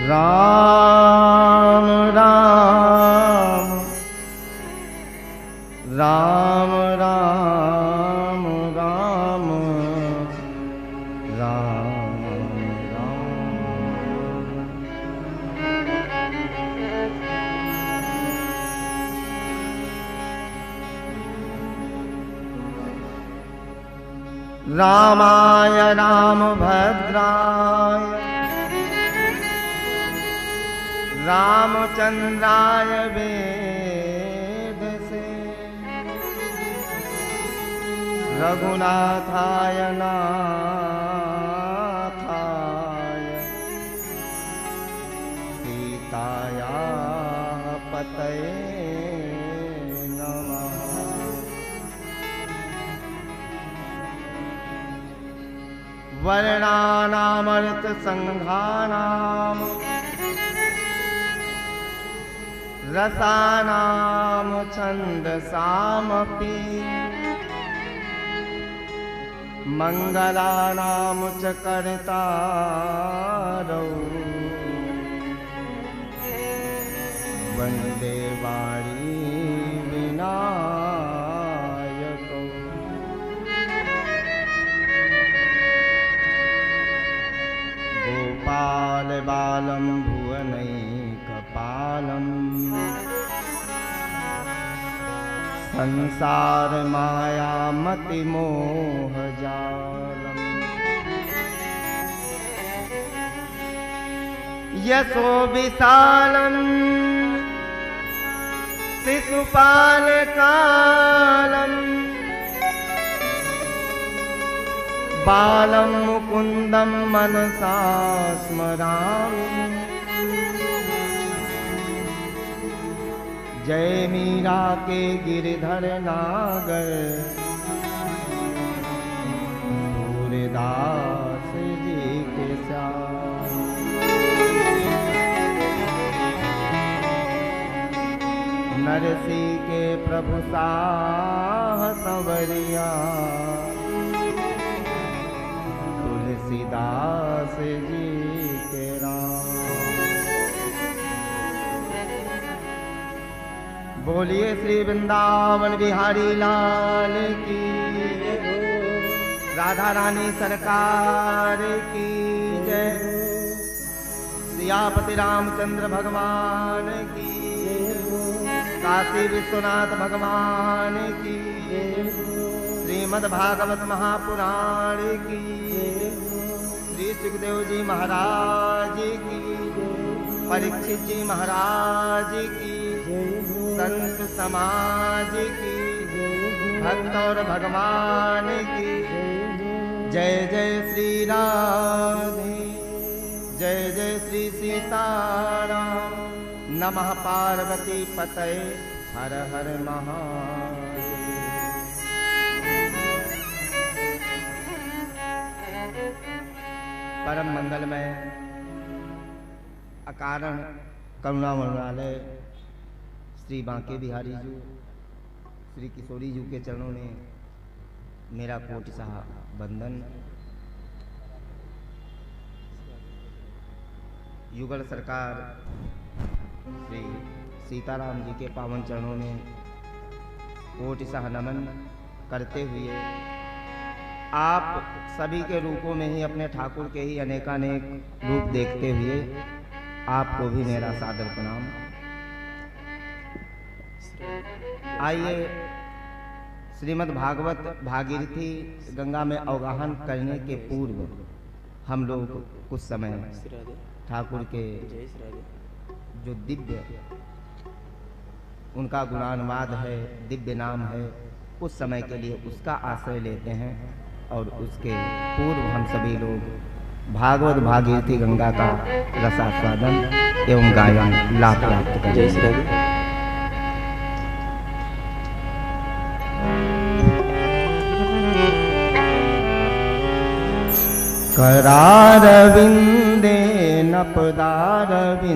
राम राम राम राम राम राम राम रामाय रामभद्राय रामचंद्राय वेदसे रघुनाथाय नाथाय सीतायाः पतये नमः। वर्णानामर्थसंघानां रसानां छन्दसामपि मंगलानां च कर्तारौ वन्दे वाणी विनायकौ। गोपाल बालं भुवनैकपालम् संसार माया मति मोह जालम। यशो विशालम शिशुपाल कालम बालम मुकुंदम मनसा स्मरामि। जय मीरा के गिरधर नागर सूरदास जी के साथ। नरसी के प्रभु साह संवरिया तुलसीदास जी के राम। बोलिए श्री वृंदावन बिहारी लाल की, राधा रानी सरकार की जय। सियापति रामचंद्र भगवान की, काशी विश्वनाथ भगवान की, श्रीमद् भागवत महापुराण की, श्री सुखदेव जी महाराज की, परीक्षित जी महाराज की, संत समाज की, भक्त और भगवान की जय। जय श्री राधे, जय जय श्री सीताराम। नमः पार्वती पतये, हर हर महादेव। परम मंगलमय अकारण करुणामय श्री बांके बिहारी जी, श्री किशोरी जी के चरणों में मेरा कोटि सा वंदन। युगल सरकार श्री सीताराम जी के पावन चरणों में कोटि सा नमन करते हुए आप सभी के रूपों में ही अपने ठाकुर के ही अनेकानेक रूप देखते हुए आपको भी मेरा सादर प्रणाम। आइए श्रीमद् भागवत भागीरथी गंगा में अवगाहन करने के पूर्व हम लोग कुछ समय ठाकुर के जो दिव्य उनका गुणानुवाद है, दिव्य नाम है, कुछ समय के लिए उसका आश्रय लेते हैं और उसके पूर्व हम सभी लोग भागवत भागीरथी गंगा का रसास्वादन एवं गायन लाभ प्राप्त करें। करारविंदे नपदारविंदम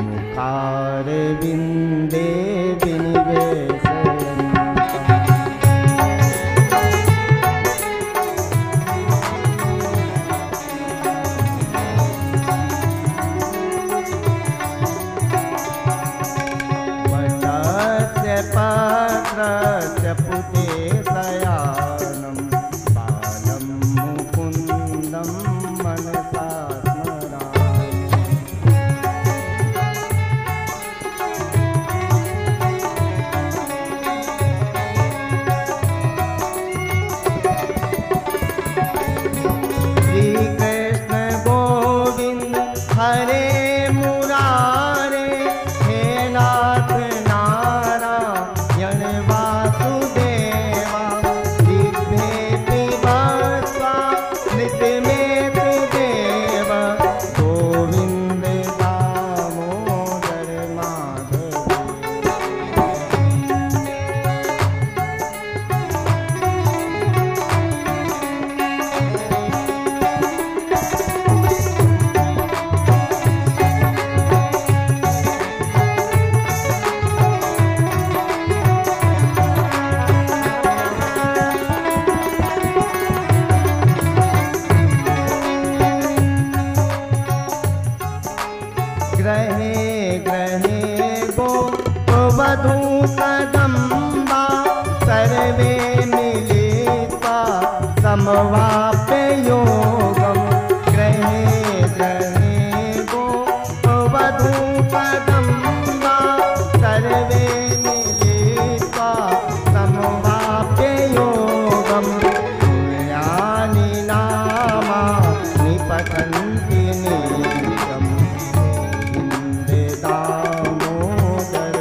मुखारविंदे विनिवेशयन्। समवाप्य योगम ग्रहे ग्रहे गो वधू कदम्बा सर्वे मिलित्वा समवाप्य योगम पुण्यानि नामानि पठन्ति नित्यम् इन्दे दामोदर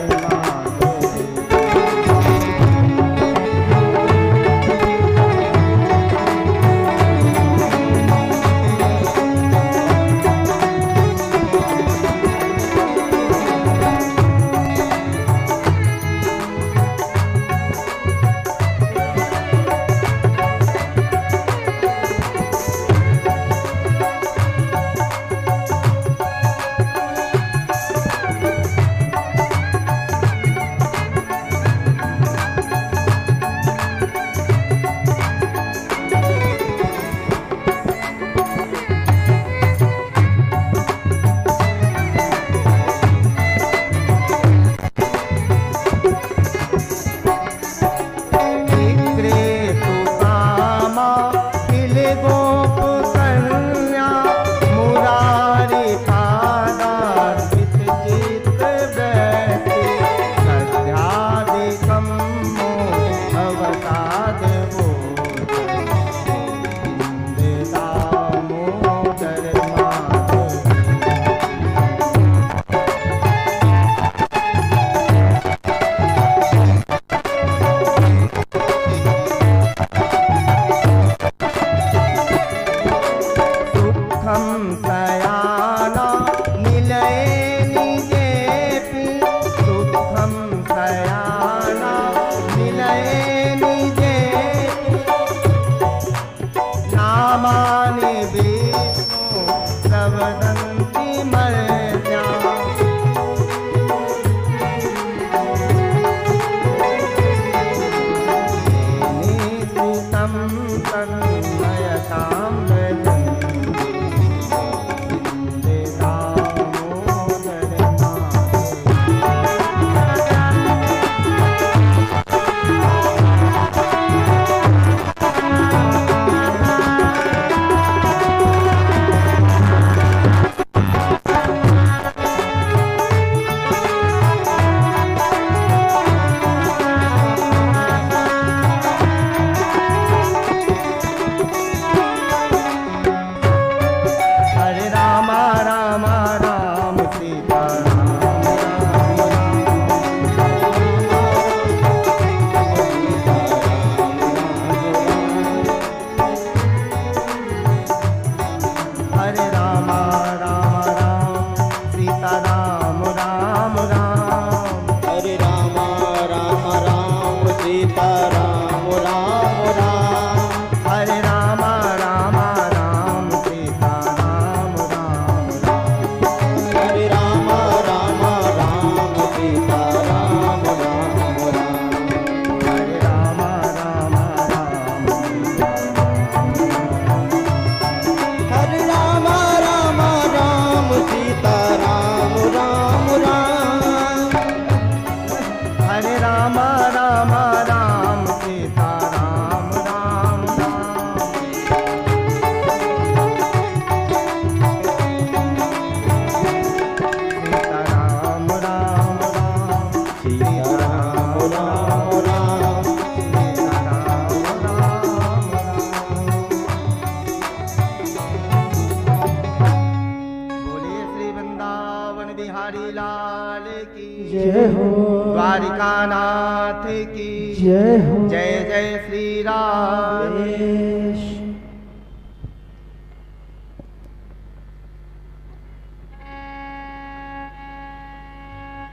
द्वारिकानाथ की जय हो। जय जय श्री राम।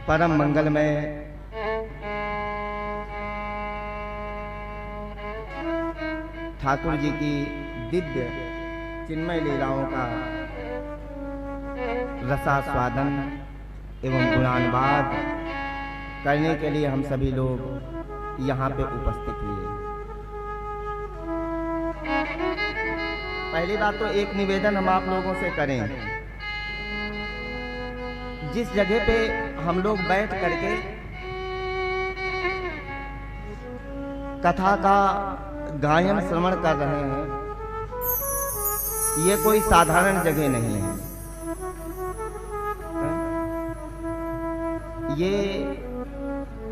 परम मंगलमय ठाकुर जी की दिव्य चिन्मय लीलाओं का रसास्वादन एवं गुणानुवाद करने के लिए हम सभी लोग यहाँ पे उपस्थित हुए। पहली बात तो एक निवेदन हम आप लोगों से करें, जिस जगह पे हम लोग बैठ करके कथा का गायन श्रवण कर रहे हैं, ये कोई साधारण जगह नहीं है। ये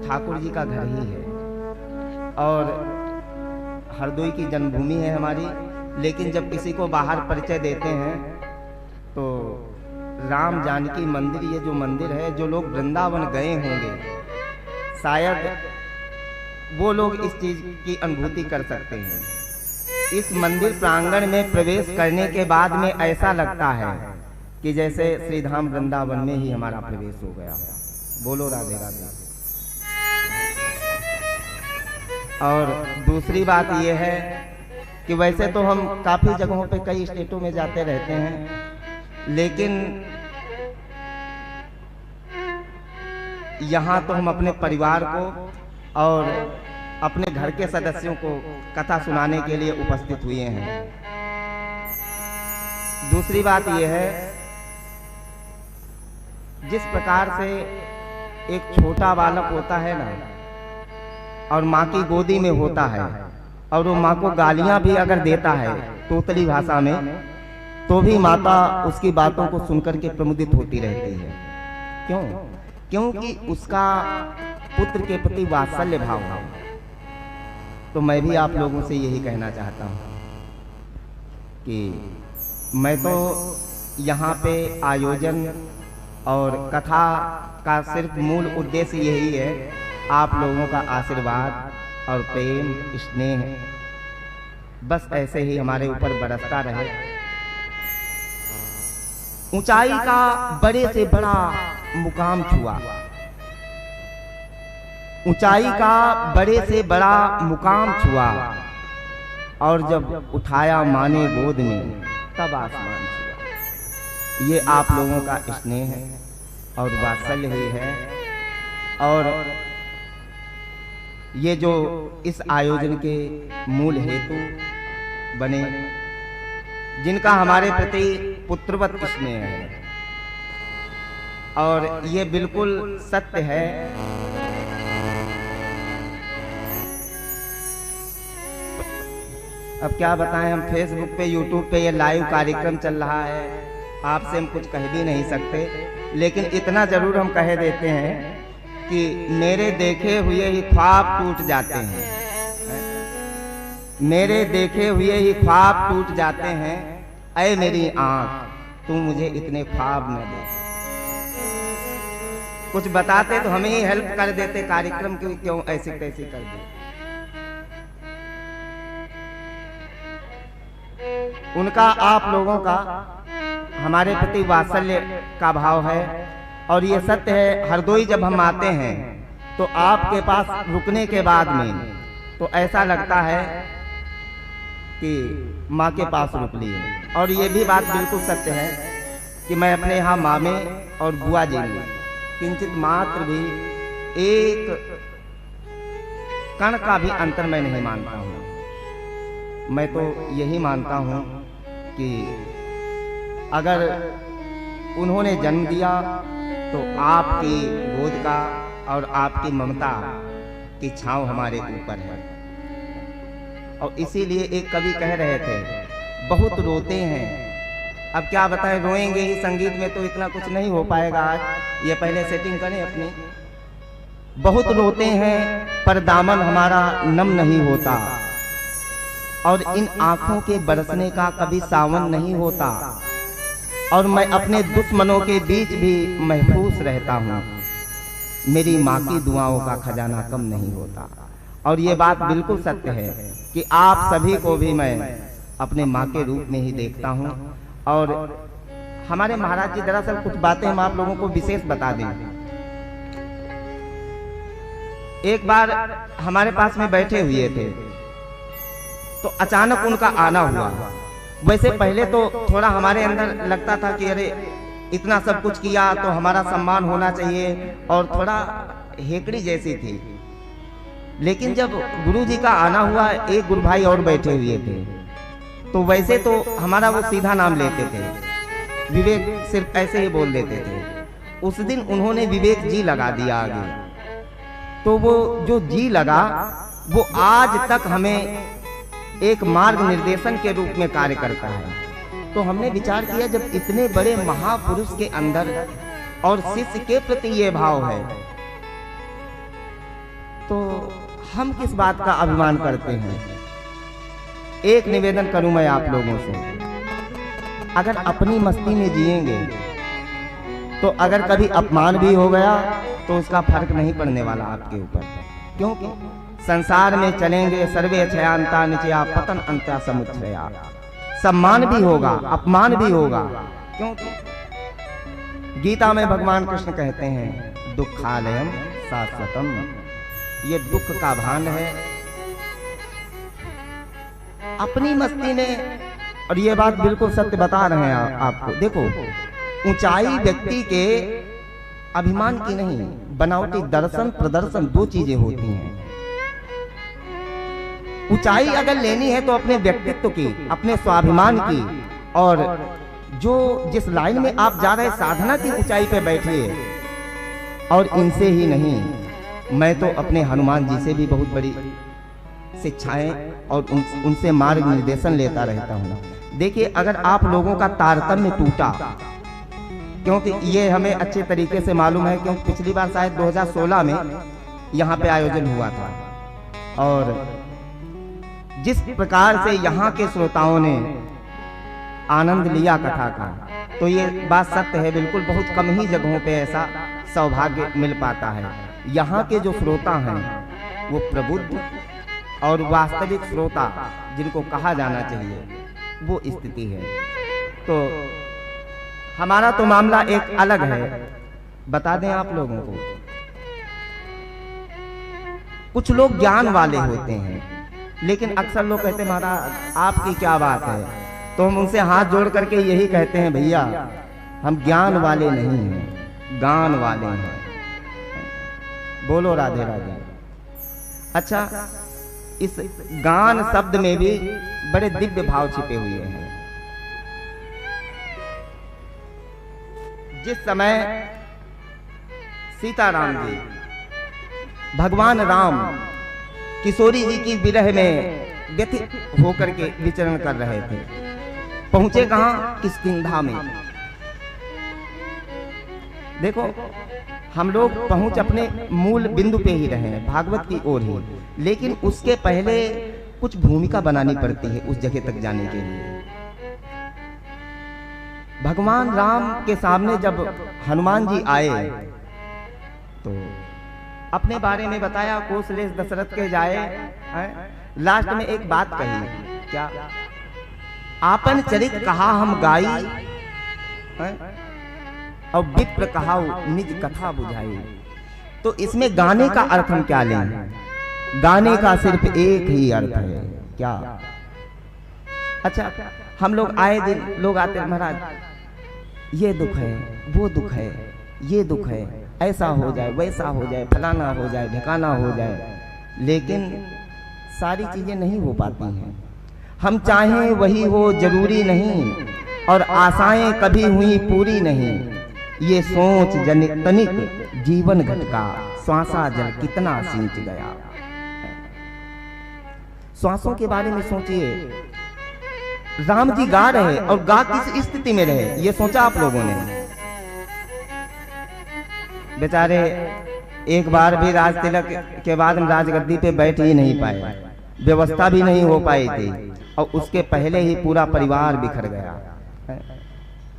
ठाकुर जी का घर ही है और हरदोई की जन्मभूमि है हमारी। लेकिन जब किसी को बाहर परिचय देते हैं तो राम जानकी मंदिर, ये जो मंदिर है, जो लोग वृंदावन गए होंगे शायद वो लोग इस चीज की अनुभूति कर सकते हैं। इस मंदिर प्रांगण में प्रवेश करने के बाद में ऐसा लगता है कि जैसे श्रीधाम वृंदावन में ही हमारा प्रवेश हो गया। बोलो राधे राधे। और दूसरी बात यह है कि वैसे तो हम काफी जगहों पे कई स्टेटों में जाते रहते हैं, लेकिन यहाँ तो हम अपने परिवार को और अपने घर के सदस्यों को कथा सुनाने के लिए उपस्थित हुए हैं। दूसरी बात यह है, जिस प्रकार से एक छोटा बालक होता है ना और माँ की गोदी में होता है और वो माँ को गालियां भी अगर देता है तोतली भाषा में, तो भी माता उसकी बातों को सुनकर के प्रमुदित होती रहती है। क्यों? क्योंकि उसका पुत्र के प्रति वात्सल्य भाव है। तो मैं भी आप लोगों से यही कहना चाहता हूँ कि मैं तो यहाँ पे आयोजन और कथा का सिर्फ मूल उद्देश्य यही है, आप लोगों का आशीर्वाद और प्रेम स्नेह बस ऐसे ही हमारे ऊपर बरसता रहे। ऊंचाई का बड़े से बड़ा मुकाम छुआ, ऊंचाई का बड़े से बड़ा मुकाम छुआ, और जब उठाया माने गोद में तब आसमान छुआ। ये आप लोगों का स्नेह है और वात्सल्य ही है। और ये जो इस आयोजन के मूल हेतु बने, जिनका हमारे प्रति पुत्रवत स्नेह है, और ये बिल्कुल सत्य है। अब क्या बताएं, हम फेसबुक पे, यूट्यूब पे ये लाइव कार्यक्रम चल रहा है, आपसे हम कुछ कह भी नहीं सकते, लेकिन इतना जरूर हम कह देते हैं कि मेरे देखे हुए ही ख्वाब टूट जाते हैं, मेरे देखे हुए ही ख्वाब टूट जाते हैं। ऐ मेरी आंख, तू मुझे इतने ख्वाब न दे। कुछ बताते तो हमें ही हेल्प कर देते कार्यक्रम की, क्यों ऐसी तैसी कर दे। उनका आप लोगों का हमारे प्रति वात्सल्य का भाव है। और ये सत्य है, हरदोई जब हम आते हैं तो आपके पास रुकने के बाद में तो ऐसा लगता है कि माँ के पास रुक लिए। और ये भी बात बिल्कुल सत्य है कि मैं अपने यहाँ मामे और बुआ जी में किंचित मात्र भी एक कण का भी अंतर मैं नहीं मानता हूँ। मैं तो यही मानता हूँ कि अगर उन्होंने जन्म दिया तो आपकी गोद का और आपकी ममता की छांव हमारे ऊपर है। और इसीलिए एक कवि कह रहे थे, बहुत रोते हैं। अब क्या बताएं, रोएंगे ही, संगीत में तो इतना कुछ नहीं हो पाएगा आज, ये पहले सेटिंग करें अपनी। बहुत रोते हैं पर दामन हमारा नम नहीं होता, और इन आंखों के बरसने का कभी सावन नहीं होता, और मैं अपने दुश्मनों के बीच भी महफूज रहता हूँ। मेरी माँ की दुआओं का खजाना कम नहीं होता। और ये बात बिल्कुल सत्य है कि आप सभी को भी मैं अपने माँ के रूप में ही देखता हूँ। और हमारे महाराज जी दरअसल कुछ बातें हम आप लोगों को विशेष बता दें। एक बार हमारे पास में बैठे हुए थे तो अचानक उनका आना हुआ। वैसे पहले तो थोड़ा हमारे अंदर लगता था कि अरे इतना सब कुछ किया तो हमारा सम्मान होना चाहिए, और थोड़ा हेकड़ी जैसी थी। लेकिन जब गुरु जी का आना हुआ, एक गुरु भाई और बैठे हुए थे, तो वैसे तो हमारा वो सीधा नाम लेते थे, विवेक सिर्फ ऐसे ही बोल देते थे। उस दिन उन्होंने विवेक जी लगा दिया आगे। तो वो जो जी लगा वो आज तक हमें एक मार्ग निर्देशन के रूप में कार्य करता है। तो हमने विचार किया जब इतने बड़े महापुरुष के अंदर और शिष्य के प्रति ये भाव है, तो हम किस बात का अभिमान करते हैं। एक निवेदन करूं मैं आप लोगों से, अगर अपनी मस्ती में जिएंगे तो अगर कभी अपमान भी हो गया तो उसका फर्क नहीं पड़ने वाला आपके ऊपर, क्योंकि संसार में चलेंगे सर्वे क्षयांता निचया पतन अंत्या समुच्छया। सम्मान भी होगा, अपमान भी होगा, क्योंकि गीता में भगवान कृष्ण कहते हैं दुखालयम शाश्वतम, ये दुख का भांड है। अपनी मस्ती में, और ये बात बिल्कुल सत्य बता रहे हैं आपको। देखो, ऊंचाई व्यक्ति के अभिमान की नहीं, बनावटी दर्शन प्रदर्शन दो चीजें होती हैं। ऊंचाई अगर लेनी है तो अपने व्यक्तित्व की, अपने स्वाभिमान की, और जो जिस लाइन में आप जा रहे साधना की ऊंचाई पे बैठिए, और इनसे ही नहीं। मैं तो अपने हनुमान जी से भी बहुत बड़ी शिक्षाएं और उनसे मार्ग निर्देशन लेता रहता हूँ। देखिए, अगर आप लोगों का तारतम्य टूटा, क्योंकि ये हमें अच्छे तरीके से मालूम है, क्योंकि पिछली बार शायद 2016 में यहाँ पे आयोजन हुआ था, और जिस प्रकार से यहाँ के श्रोताओं ने आनंद लिया कथा का, तो ये बात सत्य है, बिल्कुल बहुत कम ही जगहों पे ऐसा सौभाग्य मिल पाता है। यहाँ के जो श्रोता हैं वो प्रबुद्ध और वास्तविक श्रोता जिनको कहा जाना चाहिए, वो स्थिति है। तो हमारा तो मामला एक अलग है, बता दें आप लोगों को। कुछ लोग ज्ञान वाले होते हैं, लेकिन अक्सर लोग कहते हैं महाराज आपकी क्या बात है, तो हम उनसे हाथ जोड़ करके यही कहते हैं, भैया हम ज्ञान वाले नहीं हैं, गान वाले हैं। बोलो राधे राधे। अच्छा, इस गान शब्द में भी बड़े दिव्य भाव छिपे हुए हैं। जिस समय सीताराम जी भगवान राम किशोरी जी की विरह में व्यथित होकर के विचरण कर रहे थे, पहुंचे कहां? किष्किंधा में। देखो, हम लोग पहुंच अपने मूल बिंदु पे ही रहे हैं, भागवत की ओर ही, लेकिन उसके पहले कुछ भूमिका बनानी पड़ती है उस जगह तक जाने के लिए। भगवान राम के सामने जब हनुमान जी आए तो अपने बारे में बताया, कौशलेश दशरथ के जाए, लास्ट में एक बात कही, क्या? आपन चरित कहा हम गाई, और विप्र कहा निज कथा बुझाई। तो इसमें गाने का अर्थ हम क्या लें? गाने का सिर्फ एक ही अर्थ है, क्या? अच्छा, हम लोग आए दिन लोग आते हैं, महाराज ये दुख है, वो दुख है, ये दुख है, ऐसा हो जाए, वैसा हो जाए, फलाना हो जाए, ढकाना हो जाए, लेकिन सारी चीजें नहीं हो पाती हैं। हम चाहें वही हो जरूरी नहीं, और आशाएं कभी हुई पूरी नहीं। ये सोच जनित तनिक जीवन घटका, श्वासा जल कितना सींच गया। श्वासों के बारे में सोचिए, राम जी गा रहे, और गा किस स्थिति में रहे, ये सोचा आप लोगों ने? बेचारे एक बार भी राज तिलक के बाद हम राजगद्दी पे बैठ ही नहीं पाए, व्यवस्था भी नहीं हो पाई थी, और उसके पहले ही पूरा परिवार बिखर गया।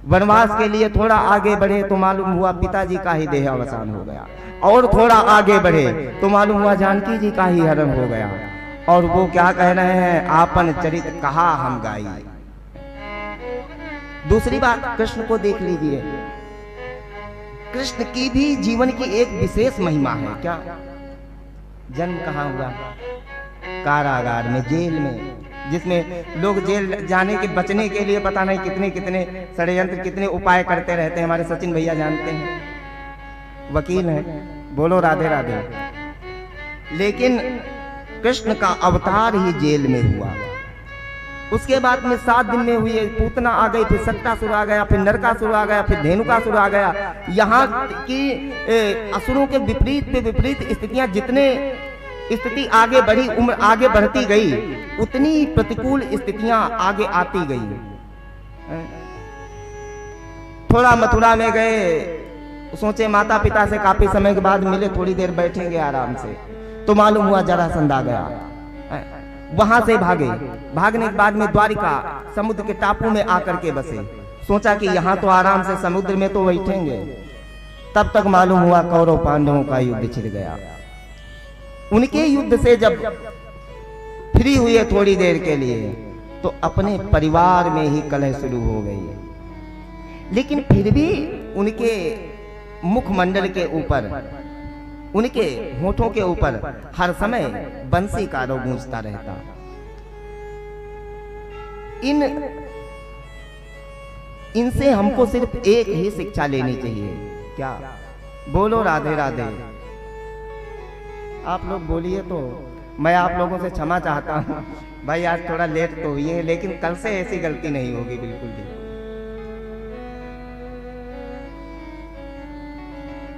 वनवास के लिए थोड़ा आगे बढ़े तो मालूम हुआ पिताजी का ही देह अवसान हो गया, और थोड़ा आगे बढ़े तो मालूम हुआ जानकी जी का ही हरण हो गया। और वो क्या कह रहे हैं? आपन चरित कहा हम गाई। दूसरी बात, कृष्ण को देख लीजिए, कृष्ण की भी जीवन की एक विशेष महिमा है, क्या? जन्म कहाँ हुआ? कारागार में, जेल में, जिसमें लोग जेल जाने के बचने के लिए पता नहीं कितने कितने षड्यंत्र, कितने उपाय करते रहते हैं। हमारे सचिन भैया जानते हैं, वकील हैं। बोलो राधे राधे। लेकिन कृष्ण का अवतार ही जेल में हुआ। उसके बाद में 7 दिन में हुई पूतना आ गई, फिर सट्टासुर आ गया, फिर नरकासुर आ गया, फिर धेनुकासुर आ गया। यहाँ की असुरों के विपरीत पे विपरीत स्थितियां, जितने स्थिति आगे बढ़ी, उम्र आगे बढ़ती गई, उतनी प्रतिकूल स्थितियां आगे आती गई। थोड़ा मथुरा में गए, सोचे माता पिता से काफी समय के बाद मिले, थोड़ी देर बैठेंगे आराम से, तो मालूम हुआ जरासंध आ गया। वहां से भागे, भागने के बाद में द्वारिका समुद्र के टापू में आकर के बसे। सोचा कि यहाँ तो आराम से समुद्र में तो बैठेंगे। तब तक मालूम हुआ कौरव पांडवों का युद्ध छिड़ गया। उनके युद्ध से जब फ्री हुए थोड़ी देर के लिए, तो अपने परिवार में ही कलह शुरू हो गई। लेकिन फिर भी उनके मुखमंडल के ऊपर, उनके होठों के ऊपर हर समय बंसी का आरोप गूंजता रहता। इनसे हमको सिर्फ एक ही शिक्षा लेनी चाहिए। क्या? बोलो राधे राधे। आप लोग बोलिए तो मैं आप लोगों से क्षमा चाहता हूं। भाई आज थोड़ा लेट तो हुई है, लेकिन कल से ऐसी गलती नहीं होगी बिल्कुल भी।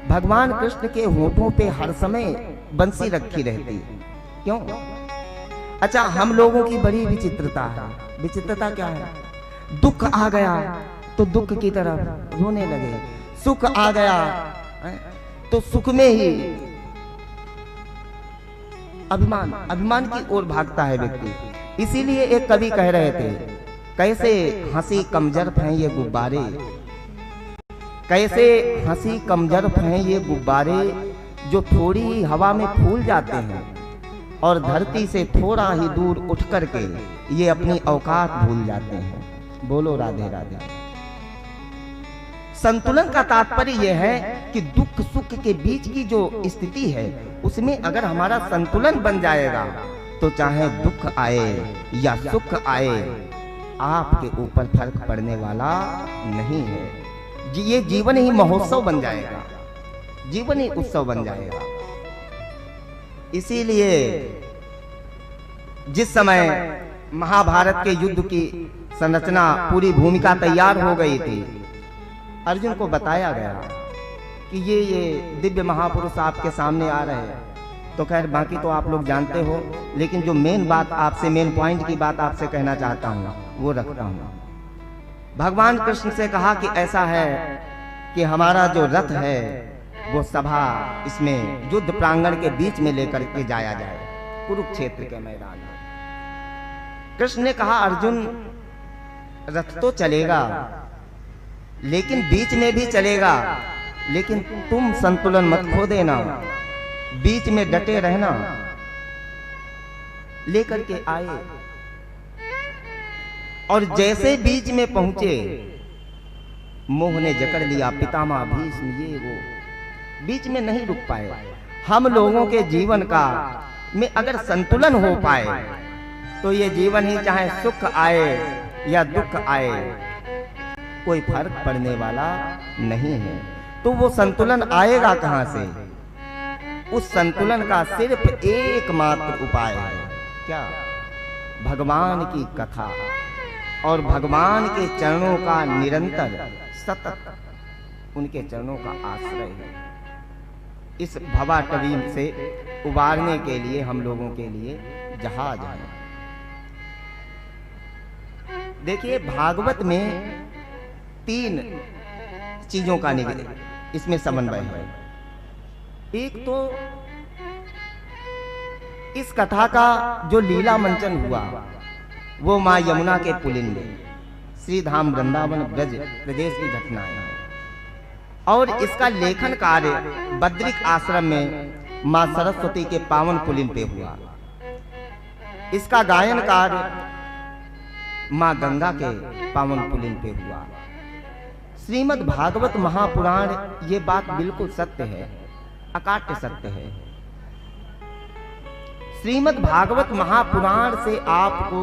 भगवान कृष्ण के होठों पे हर समय बंसी रखी रहती। क्यों? अच्छा, हम लोगों की बड़ी विचित्रता है। विचित्रता क्या है? दुख आ गया तो दुख की तरफ रोने लगे, सुख आ गया तो सुख में ही अभिमान की ओर भागता है व्यक्ति। इसीलिए एक कवि कह रहे थे, कैसे हंसी कमजरफ हैं ये गुब्बारे, कैसे हंसी कमजरफ हैं ये गुब्बारे, जो थोड़ी ही हवा में फूल जाते हैं और धरती से थोड़ा ही दूर उठ करके ये अपनी औकात भूल जाते हैं। बोलो राधे राधे। संतुलन का तात्पर्य यह है कि दुख सुख के बीच की जो स्थिति है, उसमें अगर हमारा संतुलन बन जाएगा तो चाहे दुख आए या सुख आए, आपके ऊपर फर्क पड़ने वाला नहीं है। ये जीवन ही महोत्सव बन जाएगा, जीवन ही उत्सव बन जाएगा। इसीलिए जिस समय महाभारत के युद्ध की संरचना, पूरी भूमिका तैयार हो गई थी, अर्जुन को बताया गया कि ये दिव्य महापुरुष आपके सामने आ रहे हैं। तो खैर बाकी तो आप लोग जानते हो, लेकिन जो मेन बात आपसे, मेन पॉइंट की बात आपसे कहना चाहता हूँ वो रखता हूँ। भगवान कृष्ण से कहा कि ऐसा है कि हमारा जो रथ है वो सभा, इसमें युद्ध प्रांगण के बीच में लेकर के जाया जाए, कुरुक्षेत्र के मैदान में। कृष्ण ने कहा, अर्जुन रथ तो चलेगा लेकिन बीच में भी चलेगा, लेकिन तुम संतुलन मत खो देना, बीच में डटे रहना। लेकर के आए और जैसे बीच में पहुंचे, मोह ने जकड़ लिया, पितामह भीष्म ये वो, बीच में नहीं रुक पाए। हम लोगों के जीवन का में अगर संतुलन हो पाए तो ये जीवन ही चाहे सुख आए या दुख आए, कोई फर्क पड़ने वाला नहीं है। तो वो संतुलन आएगा कहां से? उस संतुलन का सिर्फ एकमात्र उपाय है। क्या? भगवान की कथा और भगवान के चरणों का निरंतर सतत उनके चरणों का आश्रय है। इस भवाटवी से उबारने के लिए हम लोगों के लिए जहाज है। देखिए, भागवत में 3 चीजों का इसमें समन्वय है। एक तो इस कथा का जो लीला मंचन हुआ वो मां यमुना के पुलिन में, श्री धाम वृंदावन ब्रज प्रदेश की घटनाएं हैं। और इसका लेखन कार्य बद्रिक आश्रम में मां सरस्वती के पावन पुलिन पे हुआ। इसका गायन कार्य मां गंगा के पावन पुलिन पे हुआ। श्रीमद् भागवत महापुराण, ये बात बिल्कुल सत्य है, अकाट्य सत्य है। श्रीमद् भागवत महापुराण से आपको